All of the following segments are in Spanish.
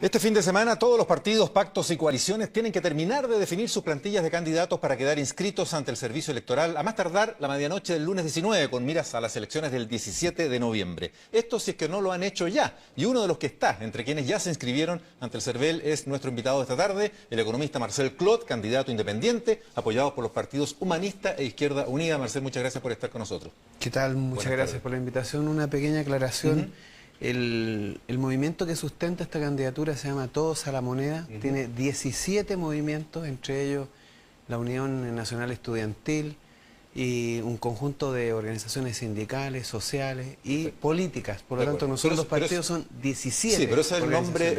Este fin de semana todos los partidos, pactos y coaliciones tienen que terminar de definir sus plantillas de candidatos para quedar inscritos ante el servicio electoral a más tardar la medianoche del lunes 19 con miras a las elecciones del 17 de noviembre. Esto si es que no lo han hecho ya, y uno de los que está entre quienes ya se inscribieron ante el CERVEL es nuestro invitado de esta tarde, el economista Marcel Clot, candidato independiente, apoyado por los partidos Humanista e Izquierda Unida. Marcel, muchas gracias por estar con nosotros. ¿Qué tal? Muchas gracias por la invitación. Una pequeña aclaración. El movimiento que sustenta esta candidatura se llama Todos a la Moneda. Tiene 17 movimientos, entre ellos la Unión Nacional Estudiantil y un conjunto de organizaciones sindicales, sociales y políticas. Por lo tanto, nosotros los partidos son 17. Sí, pero ese es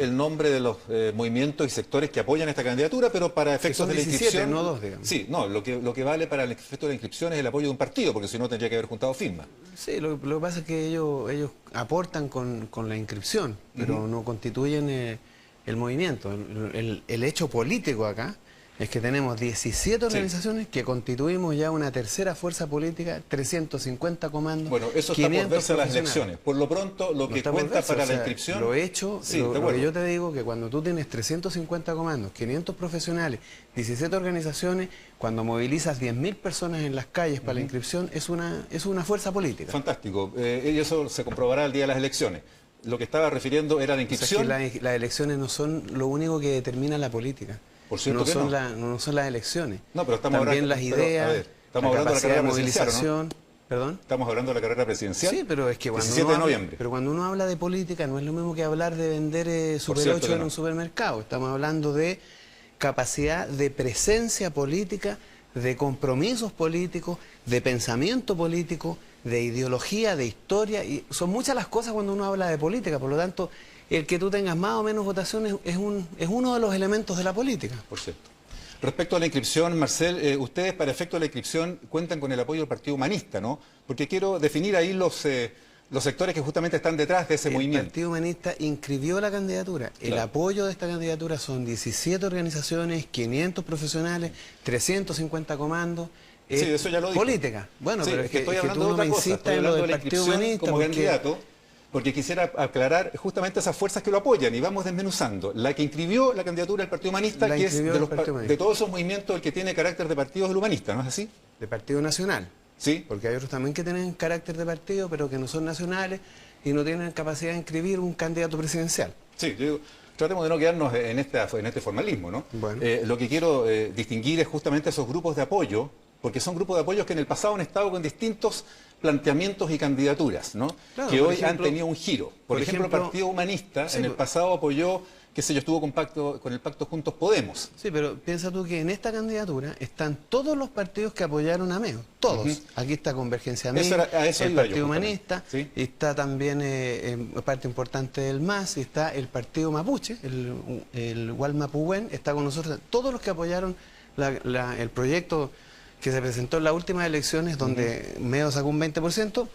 el nombre de los movimientos y sectores que apoyan esta candidatura, pero para efectos de la 17, inscripción... no dos, digamos. Sí, no, lo que vale para el efecto de la inscripción es el apoyo de un partido, porque si no tendría que haber juntado firmas. Sí, lo que pasa es que ellos aportan con la inscripción, pero no constituyen el movimiento. El hecho político acá es que tenemos 17 organizaciones que constituimos ya una tercera fuerza política, 350 comandos. Bueno, eso está por verse a las elecciones. Por lo pronto, lo que cuenta para la inscripción... Lo hecho, sí, lo que yo te digo, que cuando tú tienes 350 comandos, 500 profesionales, 17 organizaciones, cuando movilizas 10.000 personas en las calles para la inscripción, es una fuerza política. Fantástico. Y eso se comprobará el día de las elecciones. Lo que estaba refiriendo era la inscripción... O sea, es que las elecciones no son lo único que determina la política. Por cierto no que son no. No son las elecciones. No, pero estamos también hablando, las ideas, estamos hablando de la carrera movilización. ¿No? ¿Perdón? Estamos hablando de la carrera presidencial. Sí, pero es que cuando 17 de noviembre. Pero cuando uno habla de política no es lo mismo que hablar de vender Super 8 en un supermercado. Estamos hablando de capacidad de presencia política, de compromisos políticos, de pensamiento político, de ideología, de historia. Y son muchas las cosas cuando uno habla de política. Por lo tanto, el que tú tengas más o menos votaciones es uno de los elementos de la política. Por cierto. Respecto a la inscripción, Marcel, ustedes para efecto de la inscripción cuentan con el apoyo del Partido Humanista, ¿no? Porque quiero definir ahí los sectores que justamente están detrás de ese movimiento. El Partido Humanista inscribió la candidatura. Claro. El apoyo de esta candidatura son 17 organizaciones, 500 profesionales, 350 comandos. Sí, eso ya lo dijo. Política. Bueno, sí, pero es que estoy tú hablando no me insistas en lo del Partido Humanista como candidato, porque quisiera aclarar justamente esas fuerzas que lo apoyan y vamos desmenuzando. La que inscribió la candidatura del Partido Humanista, que es de todos esos movimientos el que tiene carácter de partido del Humanista, ¿no es así? De Partido Nacional. Sí. Porque hay otros también que tienen carácter de partido, pero que no son nacionales y no tienen capacidad de inscribir un candidato presidencial. Sí, yo digo, tratemos de no quedarnos en este formalismo, ¿no? Bueno. Lo que quiero distinguir es justamente esos grupos de apoyo, porque son grupos de apoyos que en el pasado han estado con distintos planteamientos y candidaturas, ¿no? Claro, que hoy han tenido un giro. Por ejemplo, el Partido Humanista en el pasado apoyó, qué sé yo, estuvo con el pacto Juntos Podemos. Sí, pero piensa tú que en esta candidatura están todos los partidos que apoyaron a Meo, todos. Aquí está Convergencia Meo, el Partido Humanista, ¿sí? Y está también parte importante del MAS, y está el Partido Mapuche, el Gualmapuhuen, está con nosotros, todos los que apoyaron el proyecto que se presentó en las últimas elecciones, donde Meo sacó un 20%,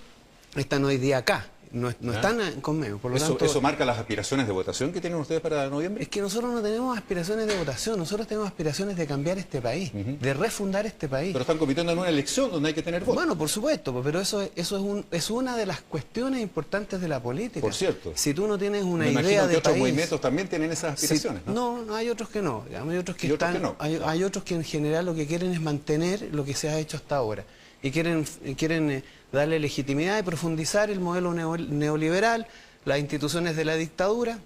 están hoy día acá. No están con Meo. Por lo tanto, ¿Eso marca las aspiraciones de votación que tienen ustedes para noviembre? Es que nosotros no tenemos aspiraciones de votación, nosotros tenemos aspiraciones de cambiar este país, de refundar este país. Pero están compitiendo en una elección donde hay que tener votos. Bueno, por supuesto, pero eso es una de las cuestiones importantes de la política. Por cierto. Si tú no tienes una idea de que otros país, movimientos también tienen esas aspiraciones, ¿no? No, hay otros que no. Hay otros que hay otros que en general lo que quieren es mantener lo que se ha hecho hasta ahora. Y quieren darle legitimidad y profundizar el modelo neoliberal, las instituciones de la dictadura.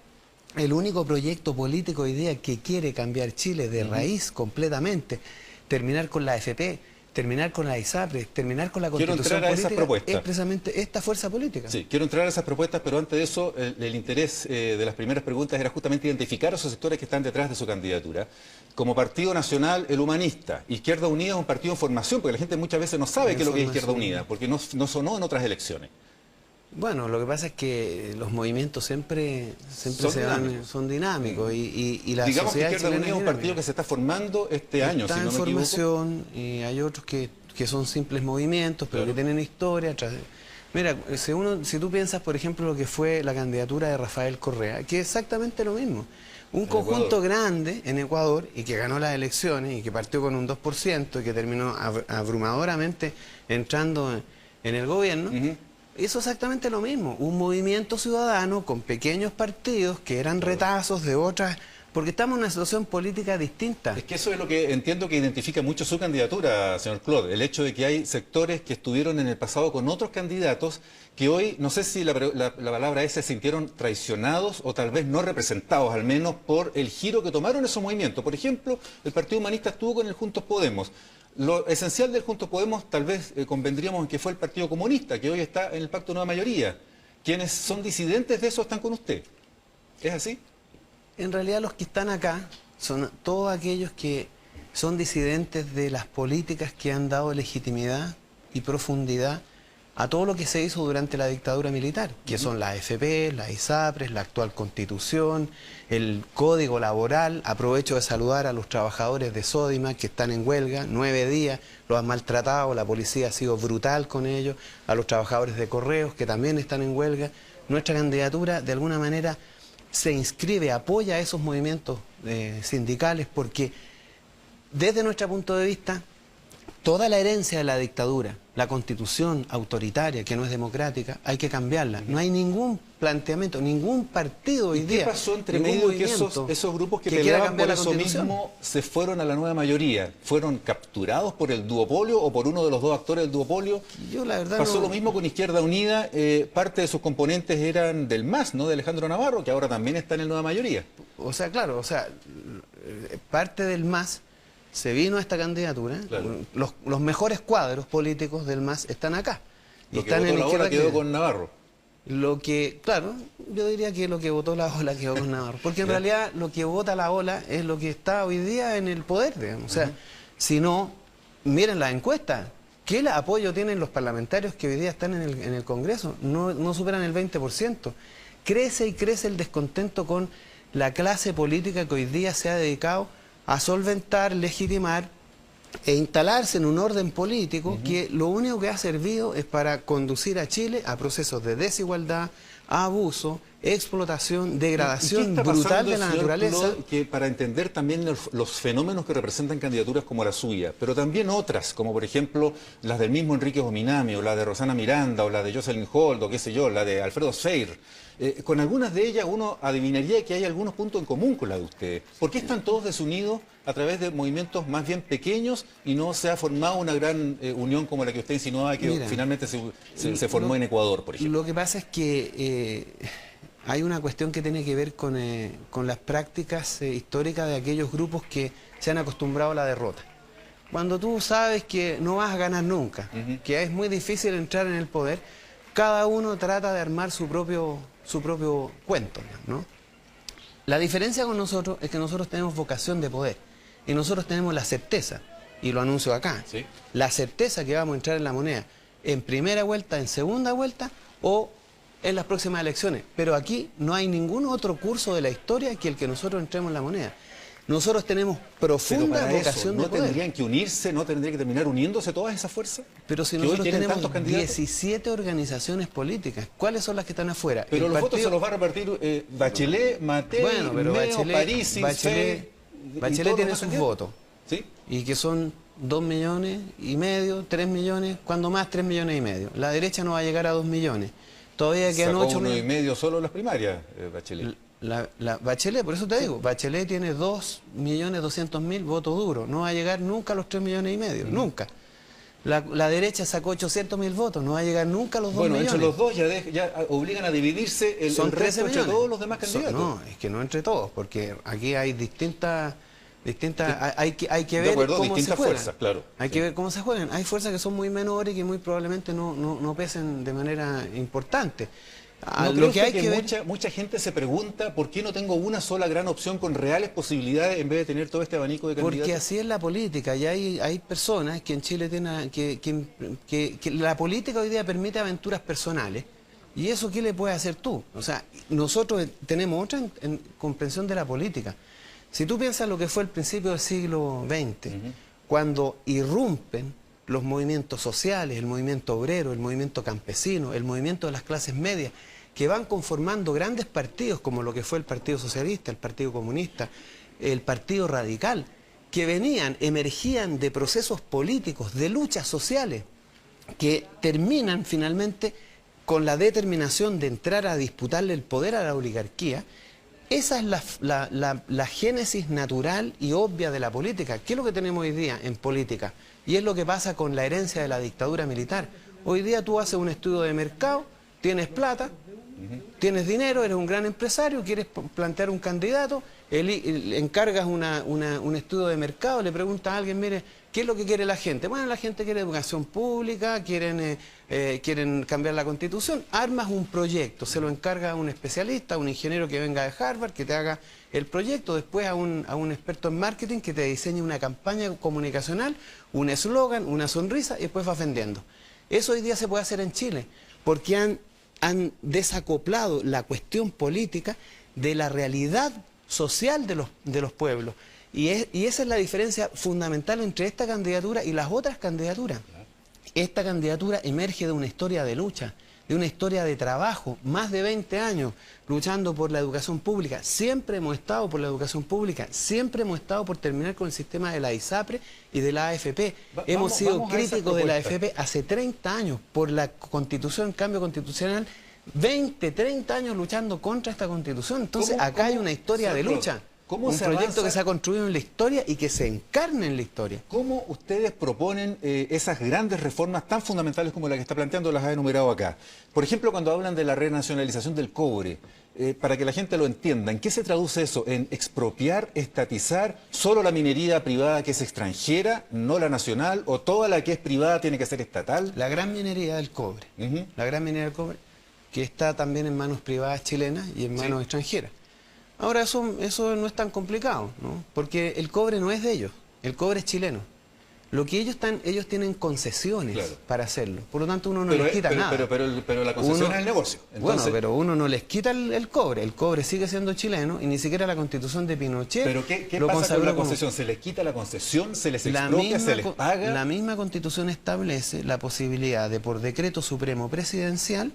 El único proyecto político hoy día que quiere cambiar Chile de raíz completamente, terminar con la AFP, terminar con la ISAPRE, terminar con la Constitución política, es precisamente esta fuerza política. Sí, quiero entrar a esas propuestas, pero antes de eso, el interés de las primeras preguntas era justamente identificar a esos sectores que están detrás de su candidatura. Como Partido Nacional, el Humanista. Izquierda Unida es un partido en formación, porque la gente muchas veces no sabe qué es lo que es Izquierda Unida, porque no sonó en otras elecciones. Bueno, lo que pasa es que los movimientos siempre son dinámicos y la digamos sociedad que Izquierda Unida es un partido que se está formando este año, está si no me equivoco. Está en formación y hay otros que son simples movimientos, pero que tienen historia. Mira, si tú piensas, por ejemplo, lo que fue la candidatura de Rafael Correa, que es exactamente lo mismo. Un conjunto grande en Ecuador y que ganó las elecciones y que partió con un 2% y que terminó abrumadoramente entrando en el gobierno. Hizo exactamente lo mismo, un movimiento ciudadano con pequeños partidos que eran retazos de otras, porque estamos en una situación política distinta. Es que eso es lo que entiendo que identifica mucho su candidatura, señor Claude, el hecho de que hay sectores que estuvieron en el pasado con otros candidatos que hoy, no sé si la palabra es, se sintieron traicionados o tal vez no representados, al menos por el giro que tomaron esos movimientos. Por ejemplo, el Partido Humanista estuvo con el Juntos Podemos. Lo esencial del Juntos Podemos tal vez convendríamos en que fue el Partido Comunista, que hoy está en el Pacto Nueva Mayoría. Quienes son disidentes de eso están con usted. ¿Es así? En realidad los que están acá son todos aquellos que son disidentes de las políticas que han dado legitimidad y profundidad a todo lo que se hizo durante la dictadura militar, que son la AFP, la ISAPRES, la actual Constitución, el Código Laboral. Aprovecho de saludar a los trabajadores de Sodimac que están en huelga, 9 días, los han maltratado, la policía ha sido brutal con ellos, a los trabajadores de Correos que también están en huelga. Nuestra candidatura, de alguna manera, se inscribe, apoya a esos movimientos sindicales, porque desde nuestro punto de vista, toda la herencia de la dictadura, la constitución autoritaria, que no es democrática, hay que cambiarla. No hay ningún planteamiento, ningún partido hoy día. ¿Qué pasó entre medio de que esos grupos que peleaban por eso mismo se fueron a la nueva mayoría? ¿Fueron capturados por el duopolio o por uno de los dos actores del duopolio? Yo la verdad pasó lo mismo con Izquierda Unida. Parte de sus componentes eran del MAS, ¿no? De Alejandro Navarro, que ahora también está en la nueva mayoría. O sea, claro, parte del MAS se vino a esta candidatura, claro. Los mejores cuadros políticos del MAS están acá. Lo que votó la ola quedó con Navarro. Claro, yo diría que lo que votó la ola quedó con Navarro. Porque en realidad lo que vota la ola es lo que está hoy día en el poder, digamos. O sea, si no, miren las encuestas. ¿Qué apoyo tienen los parlamentarios que hoy día están en el Congreso? No superan el 20%. Crece y crece el descontento con la clase política que hoy día se ha dedicado a solventar, legitimar e instalarse en un orden político que lo único que ha servido es para conducir a Chile a procesos de desigualdad, abuso, explotación, degradación brutal de la naturaleza. Que para entender también los fenómenos que representan candidaturas como la suya, pero también otras, como por ejemplo las del mismo Enrique Ominami, o la de Rosana Miranda, o la de Jocelyn Holt, o qué sé yo, la de Alfredo Seir. Con algunas de ellas uno adivinaría que hay algunos puntos en común con la de ustedes. ¿Por qué están todos desunidos a través de movimientos más bien pequeños y no se ha formado una gran unión como la que usted insinuaba que finalmente se formó en Ecuador, por ejemplo? Lo que pasa es que hay una cuestión que tiene que ver con las prácticas históricas de aquellos grupos que se han acostumbrado a la derrota. Cuando tú sabes que no vas a ganar nunca, que es muy difícil entrar en el poder, cada uno trata de armar su propio cuento, ¿no? La diferencia con nosotros es que nosotros tenemos vocación de poder y nosotros tenemos la certeza, y lo anuncio acá, ¿sí? La certeza que vamos a entrar en la moneda en primera vuelta, en segunda vuelta o en las próximas elecciones. Pero aquí no hay ningún otro curso de la historia que el que nosotros entremos en la moneda. Nosotros tenemos profunda vocación de poder. ¿No tendrían que unirse, no tendría que terminar uniéndose todas esas fuerzas? Pero si nosotros tenemos 17 organizaciones políticas, ¿cuáles son las que están afuera? Pero los votos se los va a repartir Bachelet, Matei, París, Bachelet tiene sus votos. ¿Sí? Y que son 2,5 millones, 3 millones, cuando más 3,5 millones. La derecha no va a llegar a 2 millones. Todavía quedan 8 millones. 1,5 solo en las primarias, Bachelet. Bachelet, por eso te digo, Bachelet tiene 2.200.000 votos duros, no va a llegar nunca a los 3,5 millones, nunca. La derecha sacó 800.000 votos, no va a llegar nunca a los 2 millones. Bueno, entre los dos ya obligan a dividirse el resto entre todos los demás candidatos. No, es que no entre todos, porque aquí hay distintas hay que ver cómo se juegan. Fuerzas, claro. Hay que ver cómo se juegan. Hay fuerzas que son muy menores y que muy probablemente no pesen de manera importante. Lo que hay que ver... mucha gente se pregunta por qué no tengo una sola gran opción con reales posibilidades en vez de tener todo este abanico de candidatos. Porque así es la política y hay personas que en Chile tienen que la política hoy día permite aventuras personales. ¿Y eso qué le puedes hacer tú? O sea, nosotros tenemos otra comprensión de la política. Si tú piensas lo que fue el principio del siglo XX, cuando irrumpen los movimientos sociales, el movimiento obrero, el movimiento campesino, el movimiento de las clases medias, que van conformando grandes partidos como lo que fue el Partido Socialista, el Partido Comunista, el Partido Radical, que emergían de procesos políticos, de luchas sociales, que terminan finalmente con la determinación de entrar a disputarle el poder a la oligarquía. Esa es la génesis natural y obvia de la política. ¿Qué es lo que tenemos hoy día en política? Y es lo que pasa con la herencia de la dictadura militar. Hoy día tú haces un estudio de mercado, tienes plata, tienes dinero, eres un gran empresario, quieres plantear un candidato, encargas un estudio de mercado, le preguntas a alguien, mire, ¿qué es lo que quiere la gente? Bueno, la gente quiere educación pública, quieren cambiar la Constitución. Armas un proyecto, se lo encarga a un especialista, a un ingeniero que venga de Harvard, que te haga el proyecto, después a un experto en marketing que te diseñe una campaña comunicacional, un eslogan, una sonrisa, y después vas vendiendo. Eso hoy día se puede hacer en Chile, porque han desacoplado la cuestión política de la realidad social de los pueblos. Y esa es la diferencia fundamental entre esta candidatura y las otras candidaturas. Esta candidatura emerge de una historia de lucha, de una historia de trabajo, más de 20 años luchando por la educación pública. Siempre hemos estado por la educación pública, siempre hemos estado por terminar con el sistema de la ISAPRE y de la AFP. Hemos sido críticos de la AFP hace 30 años por la Constitución, cambio constitucional, 20, 30 años luchando contra esta Constitución. Entonces acá hay una historia de lucha. Un proyecto que se ha construido en la historia y que se encarna en la historia. ¿Cómo ustedes proponen esas grandes reformas tan fundamentales como la que está planteando, las ha enumerado acá? Por ejemplo, cuando hablan de la renacionalización del cobre, para que la gente lo entienda, ¿en qué se traduce eso? ¿En expropiar, estatizar solo la minería privada que es extranjera, no la nacional, o toda la que es privada tiene que ser estatal? La gran minería del cobre, la gran minería del cobre, que está también en manos privadas chilenas y en manos extranjeras. Ahora, eso no es tan complicado, ¿no? Porque el cobre no es de ellos, el cobre es chileno. Lo que ellos tienen concesiones para hacerlo, por lo tanto uno no les quita nada. Pero la concesión es el negocio. Entonces... Bueno, pero uno no les quita el cobre sigue siendo chileno y ni siquiera la Constitución de Pinochet. ¿Pero qué pasa con la concesión? ¿Se les quita la concesión? ¿Se les expropia? ¿Se les paga? La misma Constitución establece la posibilidad de, por decreto supremo presidencial,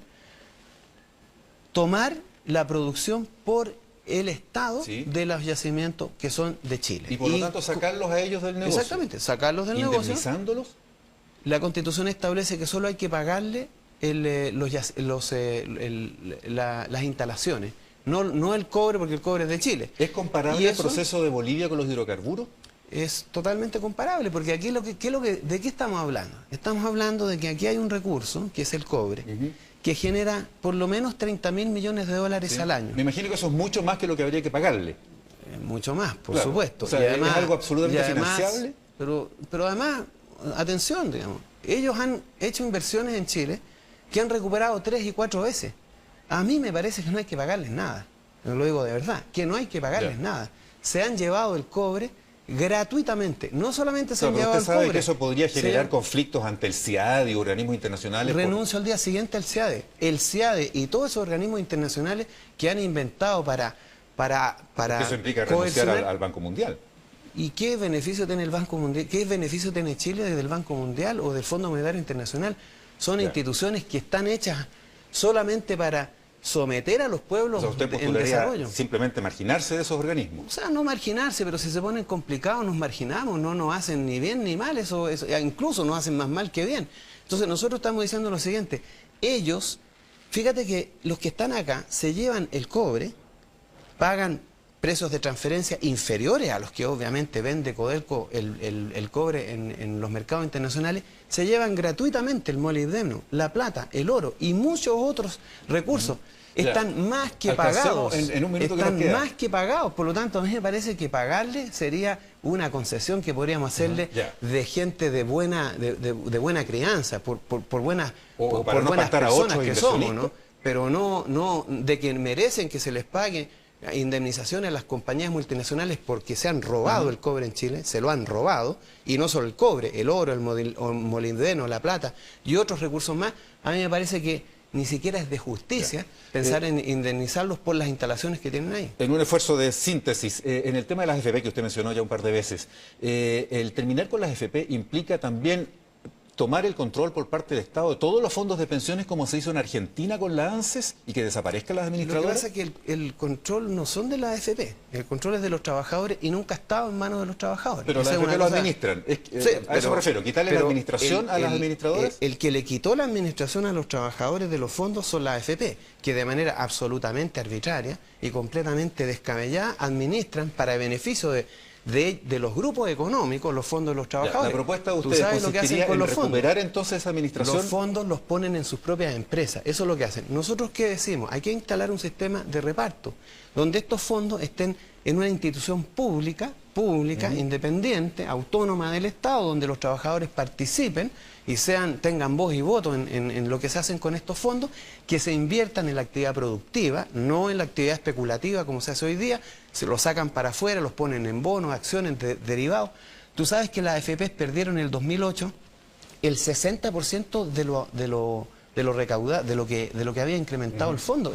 tomar la producción por el Estado de los yacimientos que son de Chile. Y por lo tanto sacarlos a ellos del negocio. Exactamente, sacarlos del negocio. ¿Indemnizándolos? La Constitución establece que solo hay que pagarle las instalaciones, no el cobre, porque el cobre es de Chile. ¿Es comparable el proceso de Bolivia con los hidrocarburos? Es totalmente comparable, porque aquí ¿de qué estamos hablando? Estamos hablando de que aquí hay un recurso, que es el cobre, que genera por lo menos 30.000 millones de dólares al año. Me imagino que eso es mucho más que lo que habría que pagarle. Mucho más, por supuesto. O sea, y además, ¿es algo absolutamente financiable? Pero además, atención, digamos, ellos han hecho inversiones en Chile que han recuperado 3 y 4 veces. A mí me parece que no hay que pagarles nada, lo digo de verdad, que no hay que pagarles nada. Se han llevado el cobre gratuitamente, no solamente se han llevado el cobre. ¿Usted sabe que eso podría generar conflictos ante el CIAD y organismos internacionales? Renuncio al día siguiente al CIADE. El CIADE y todos esos organismos internacionales que han inventado para eso implica renunciar al Banco Mundial. ¿Y qué beneficio tiene el Banco Mundial? ¿Qué beneficio tiene Chile desde el Banco Mundial o del Fondo Monetario Internacional? Son instituciones que están hechas solamente para someter a los pueblos en desarrollo. Simplemente marginarse de esos organismos. O sea, no marginarse, pero si se ponen complicados nos marginamos, no nos hacen ni bien ni mal, eso incluso nos hacen más mal que bien. Entonces nosotros estamos diciendo lo siguiente, ellos, fíjate que los que están acá se llevan el cobre, pagan precios de transferencia inferiores a los que obviamente vende Codelco el cobre en los mercados internacionales, se llevan gratuitamente el molibdeno, la plata, el oro y muchos otros recursos. Están más que pagados. Están más que pagados. Por lo tanto, a mí me parece que pagarle sería una concesión que podríamos hacerle de gente de buena crianza, por buenas personas que somos, ¿no? Pero no de que merecen que se les pague indemnizaciones a las compañías multinacionales porque se han robado el cobre en Chile, se lo han robado, y no solo el cobre, el oro, el molibdeno, la plata y otros recursos más. A mí me parece que ni siquiera es de justicia pensar en indemnizarlos por las instalaciones que tienen ahí. En un esfuerzo de síntesis, en el tema de las FP que usted mencionó ya un par de veces, el terminar con las FP implica también tomar el control por parte del Estado de todos los fondos de pensiones como se hizo en Argentina con la ANSES y que desaparezcan las administradoras? Lo que pasa es que el control no son de la AFP, el control es de los trabajadores y nunca ha estado en manos de los trabajadores. Pero las AFP lo administran, a eso me refiero, quitarle la administración a las administradoras. El que le quitó la administración a los trabajadores de los fondos son las AFP, que de manera absolutamente arbitraria y completamente descabellada administran para beneficio de los grupos económicos los fondos de los trabajadores. La propuesta de ustedes consistiría en recuperar entonces esa administración. Los fondos los ponen en sus propias empresas, eso es lo que hacen. Nosotros, ¿qué decimos? Hay que instalar un sistema de reparto, donde estos fondos estén en una institución pública, independiente, autónoma del Estado, donde los trabajadores participen y tengan voz y voto en lo que se hacen con estos fondos, que se inviertan en la actividad productiva, no en la actividad especulativa como se hace hoy día, se los sacan para afuera, los ponen en bonos, acciones, derivados. Tú sabes que las AFP perdieron en el 2008 el 60% de lo recaudado, de lo que había incrementado el fondo.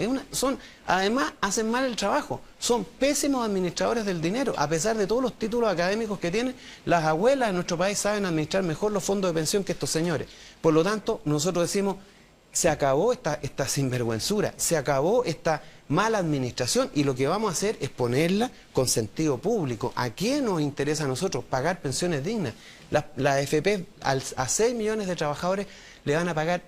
Además, hacen mal el trabajo. Son pésimos administradores del dinero. A pesar de todos los títulos académicos que tienen, las abuelas en nuestro país saben administrar mejor los fondos de pensión que estos señores. Por lo tanto, nosotros decimos, se acabó esta sinvergüenzura, se acabó esta mala administración y lo que vamos a hacer es ponerla con sentido público. ¿A quién nos interesa a nosotros pagar pensiones dignas? La AFP a 6 millones de trabajadores le van a pagar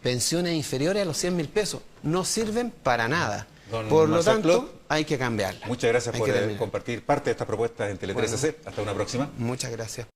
pensiones inferiores a los 100.000 pesos. No sirven para nada. Por lo tanto, hay que cambiarla. Muchas gracias por compartir parte de estas propuestas en Tele 13C. Hasta una próxima. Muchas gracias.